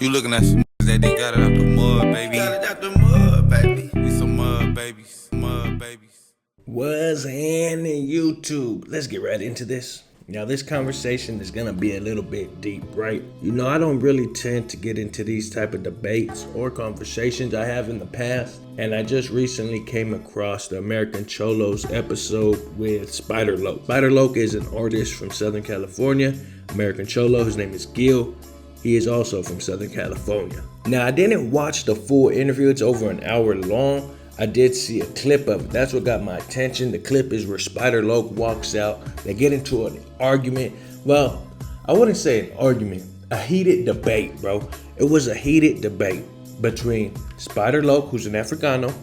You looking at some that they got it out the mud, baby. Got it out the mud, baby. We some mud babies, mud babies. What's happening, YouTube? Let's get right into this. Now, this conversation is gonna be a little bit deep, right? You know, I don't really tend to get into these type of debates or conversations. I have in the past, and I just recently came across the American Cholos episode with Spider Loc. Spider Loc is an artist from Southern California. American Cholo, his name is Gil. He is also from Southern California. Now, I didn't watch the full interview. It's over an hour long. I did see a clip of it. That's what got my attention. The clip is where Spider Loc walks out. They get into an argument. Well, I wouldn't say an argument. A heated debate, bro. It was a heated debate between Spider Loc, who's an Africano,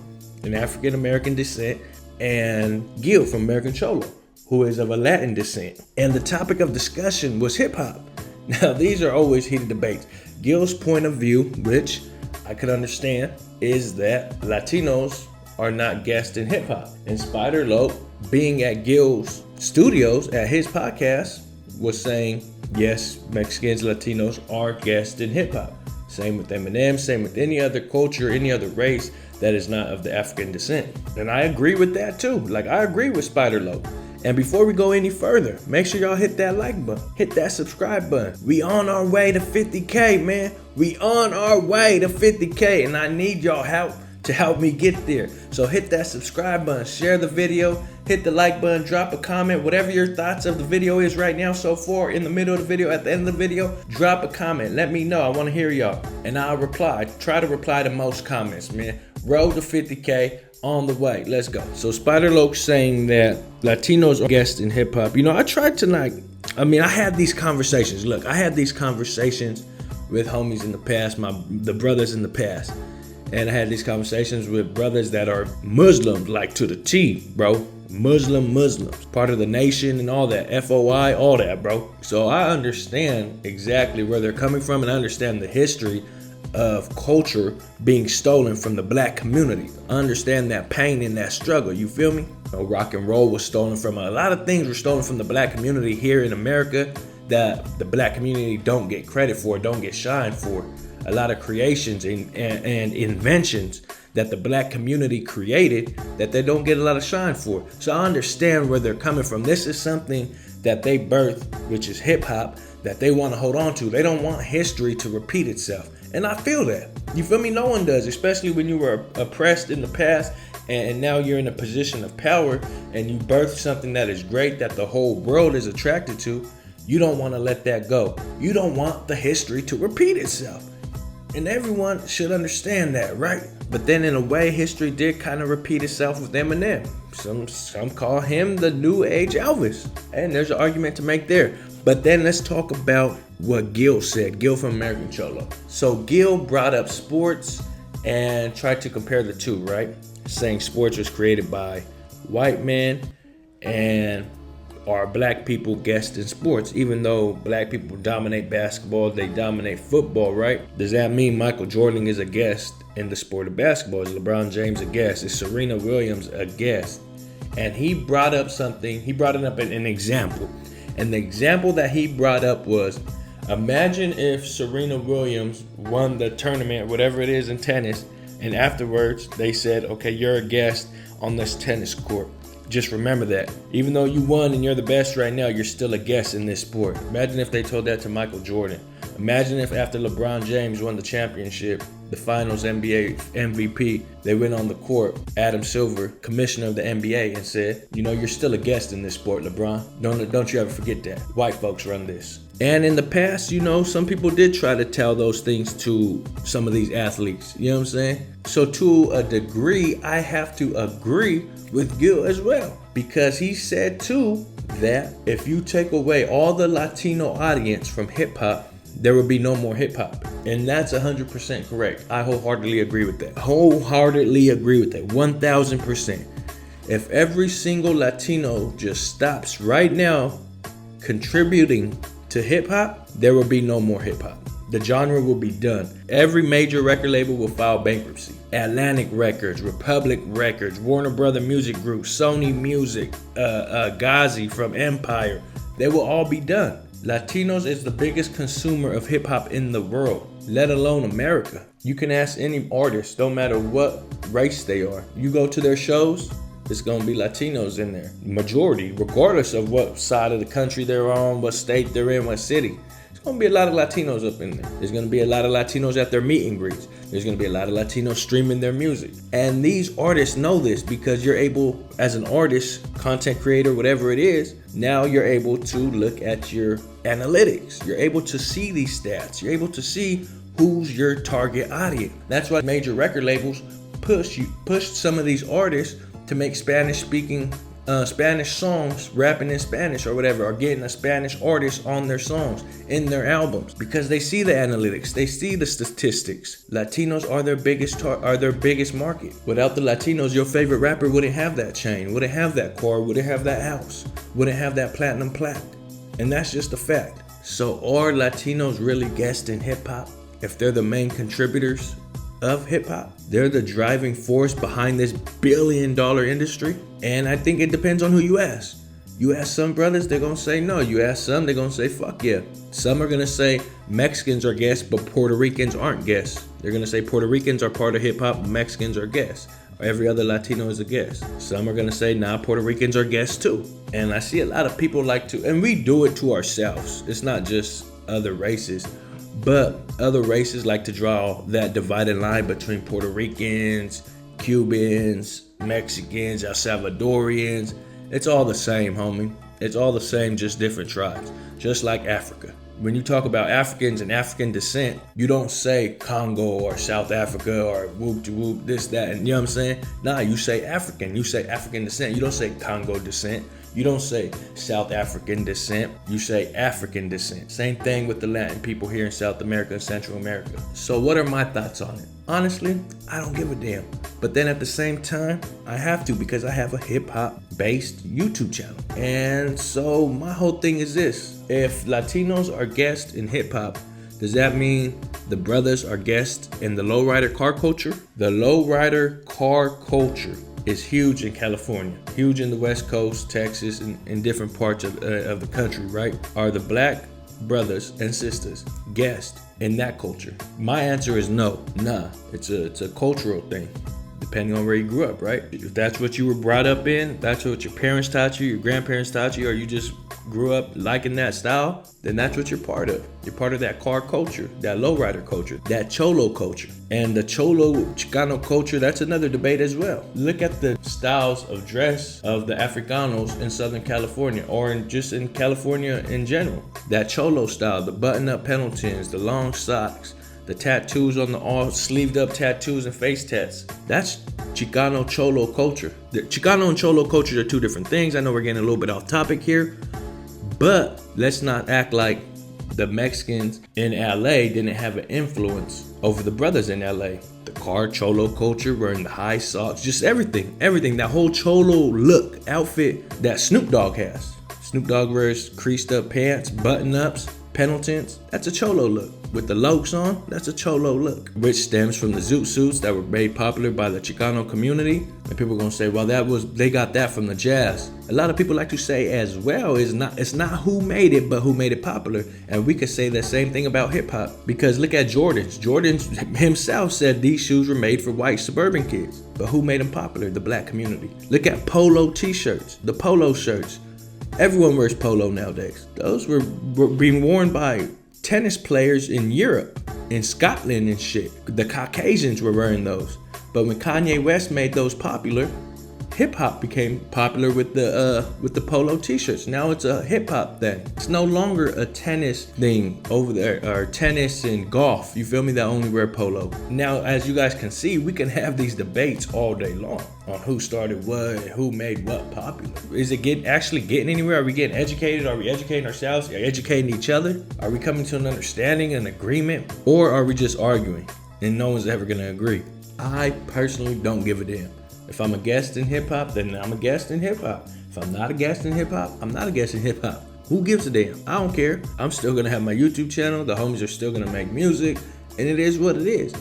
an African-American descent, and Gil from American Cholo, who is of a Latin descent. And the topic of discussion was hip-hop. Now, these are always heated debates. Gil's point of view, which I could understand, is that Latinos are not guests in hip-hop. And Spider Loc, being at Gil's studios at his podcast, was saying, yes, Mexicans, Latinos are guests in hip-hop. Same with Eminem, same with any other culture, any other race that is not of the African descent. And I agree with that too. Like, I agree with Spider Loc. And before we go any further, make sure y'all hit that like button, hit that subscribe button. We on our way to 50K, man. We on our way to 50K, and I need y'all help to help me get there. So hit that subscribe button, share the video, hit the like button, drop a comment, whatever your thoughts of the video is right now so far, in the middle of the video, at the end of the video, drop a comment. Let me know. I want to hear y'all, and I'll reply. Try to reply to most comments, man. Road to 50K. On the way. Let's go. So Spider Loc saying that Latinos are guests in hip hop. You know, I tried to I had these conversations. Look, I had these conversations with homies in the past, the brothers in the past. And I had these conversations with brothers that are Muslims, like to the T, bro. Muslims, part of the nation and all that, FOI, all that, bro. So I understand exactly where they're coming from, and I understand the history of culture being stolen from the black community. I understand that pain and that struggle, you feel me? You know, rock and roll was stolen from, a lot of things were stolen from the black community here in America that the black community don't get credit for, don't get shine for. A lot of creations and inventions that the black community created that they don't get a lot of shine for. So I understand where they're coming from. This is something that they birthed, which is hip hop, that they want to hold on to. They don't want history to repeat itself. And I feel that. You feel me? No one does, especially when you were oppressed in the past and now you're in a position of power and you birth something that is great that the whole world is attracted to. You don't want to let that go. You don't want the history to repeat itself. And everyone should understand that, right? But then in a way, history did kind of repeat itself with Eminem. Some call him the new age Elvis. And there's an argument to make there. But then let's talk about what Gil said. Gil from American Cholo. So Gil brought up sports and tried to compare the two, right? Saying sports was created by white men and are black people guests in sports. Even though black people dominate basketball, they dominate football, right? Does that mean Michael Jordan is a guest in the sport of basketball? Is LeBron James a guest? Is Serena Williams a guest? And he brought up something. He brought it up in an example. And the example that he brought up was, imagine if Serena Williams won the tournament, whatever it is in tennis, and afterwards they said, okay, you're a guest on this tennis court. Just remember that. Even though you won and you're the best right now, you're still a guest in this sport. Imagine if they told that to Michael Jordan. Imagine if after LeBron James won the championship, the finals NBA MVP, they went on the court, Adam Silver, commissioner of the NBA, and said, you know, you're still a guest in this sport, LeBron. Don't you ever forget that. White folks run this. And in the past, you know, some people did try to tell those things to some of these athletes. You know what I'm saying? So to a degree, I have to agree with Gil as well. Because he said too that if you take away all the Latino audience from hip hop, there will be no more hip hop. And that's 100% correct. I wholeheartedly agree with that. 1000%. If every single Latino just stops right now contributing to hip hop, there will be no more hip hop. The genre will be done. Every major record label will file bankruptcy. Atlantic Records, Republic Records, Warner Brother Music Group, Sony Music, Ghazi from Empire, they will all be done. Latinos is the biggest consumer of hip hop in the world. let alone America. You can ask any artist, no matter what race they are. You go to their shows, it's gonna be Latinos in there. Majority, regardless of what side of the country they're on, what state they're in, what city. There's gonna be a lot of Latinos up in there. There's gonna be a lot of Latinos at their meet and greets. There's gonna be a lot of Latinos streaming their music. And these artists know this because you're able, as an artist, content creator, whatever it is, now you're able to look at your analytics. You're able to see these stats. You're able to see who's your target audience. That's why major record labels push some of these artists to make Spanish songs, rapping in Spanish or whatever, or getting a Spanish artist on their songs, in their albums, because they see the analytics, they see the statistics. Latinos are their biggest market. Without the Latinos, your favorite rapper wouldn't have that chain, wouldn't have that car, wouldn't have that house, wouldn't have that platinum plaque. And that's just a fact. So are Latinos really guests in hip hop? If they're the main contributors of hip hop, they're the driving force behind this billion-dollar industry. And I think it depends on who you ask. You ask some brothers, they're gonna say no. You ask some, they're gonna say fuck yeah. Some are gonna say Mexicans are guests, but Puerto Ricans aren't guests. They're gonna say Puerto Ricans are part of hip hop, Mexicans are guests. Every other Latino is a guest. Some are gonna say, nah, Puerto Ricans are guests too. And I see a lot of people like to, and we do it to ourselves. It's not just other races. But other races like to draw that divided line between Puerto Ricans, Cubans, Mexicans, El Salvadorians. It's all the same, homie. It's all the same, just different tribes. Just like Africa. When you talk about Africans and African descent, you don't say Congo or South Africa or whoop-de-whoop, this, that, and you know what I'm saying? Nah, you say African. You say African descent. You don't say Congo descent. You don't say South African descent, you say African descent. Same thing with the Latin people here in South America and Central America. So what are my thoughts on it? Honestly, I don't give a damn. But then at the same time, I have to because I have a hip hop based YouTube channel. And so my whole thing is this. If Latinos are guests in hip hop, does that mean the brothers are guests in the lowrider car culture? The lowrider car culture is huge in California, huge in the West Coast, Texas, and in different parts of the country, right? Are the black brothers and sisters guests in that culture? My answer is no, nah. It's a cultural thing, depending on where you grew up, right? If that's what you were brought up in, that's what your parents taught you, your grandparents taught you, or you just grew up liking that style, then that's what you're part of. You're part of that car culture, that lowrider culture, that Cholo culture. And the Cholo Chicano culture, that's another debate as well. Look at the styles of dress of the Africanos in Southern California, or just in California in general. That Cholo style, the button-up Pendletons, the long socks, the tattoos on the all sleeved up tattoos and face tats. That's Chicano Cholo culture. The Chicano and Cholo culture are two different things. I know we're getting a little bit off topic here, but let's not act like the Mexicans in LA didn't have an influence over the brothers in LA. The car Cholo culture, wearing the high socks, just everything, that whole Cholo look, outfit that Snoop Dogg has. Snoop Dogg wears creased up pants, button ups, Pendletons, that's a Cholo look. With the Lokes on, that's a Cholo look, which stems from the zoot suits that were made popular by the Chicano community. And people are gonna say, well, they got that from the jazz. A lot of people like to say as well, it's not who made it, but who made it popular. And we could say the same thing about hip hop, because look at Jordans. Jordan himself said these shoes were made for white suburban kids, but who made them popular? The black community. Look at polo t-shirts, the polo shirts. Everyone wears polo nowadays. Those were being worn by tennis players in Europe, in Scotland and shit. The Caucasians were wearing those. But when Kanye West made those popular, hip hop became popular with the polo t-shirts. Now it's a hip hop thing. It's no longer a tennis thing over there, or tennis and golf. You feel me? That only wear polo. Now, as you guys can see, we can have these debates all day long on who started what and who made what popular. Is it actually getting anywhere? Are we getting educated? Are we educating ourselves? Are we educating each other? Are we coming to an understanding, an agreement? Or are we just arguing and no one's ever gonna agree? I personally don't give a damn. If I'm a guest in hip hop, then I'm a guest in hip hop. If I'm not a guest in hip hop, I'm not a guest in hip hop. Who gives a damn? I don't care. I'm still gonna have my YouTube channel. The homies are still gonna make music, and it is what it is.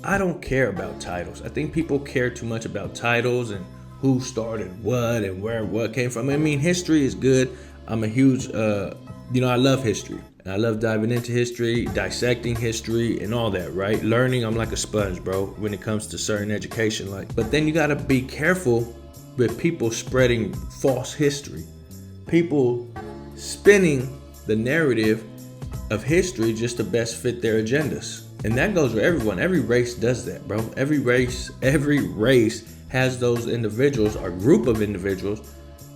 I don't care about titles. I think people care too much about titles and who started what and where what came from. I mean, history is good. I'm a huge, I love history. And I love diving into history, dissecting history, and all that, right? Learning, I'm like a sponge, bro, when it comes to certain education. But then you gotta be careful with people spreading false history. People spinning the narrative of history just to best fit their agendas. And that goes for everyone. Every race does that, bro. Every race has those individuals or group of individuals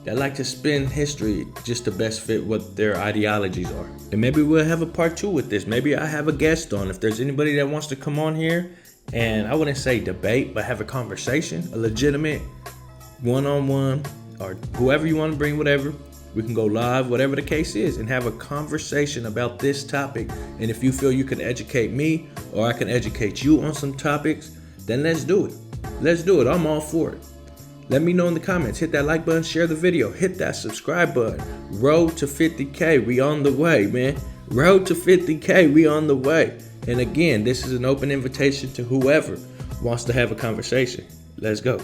that like to spin history just to best fit what their ideologies are. And maybe we'll have a part 2 with this. Maybe I have a guest on. If there's anybody that wants to come on here and I wouldn't say debate, but have a conversation, a legitimate one-on-one, or whoever you want to bring, whatever. We can go live, whatever the case is, and have a conversation about this topic. And if you feel you can educate me or I can educate you on some topics, then let's do it. Let's do it. I'm all for it. Let me know in the comments. Hit that like button, share the video, hit that subscribe button. Road to 50K, we on the way, man. Road to 50K, we on the way. And again, this is an open invitation to whoever wants to have a conversation. Let's go.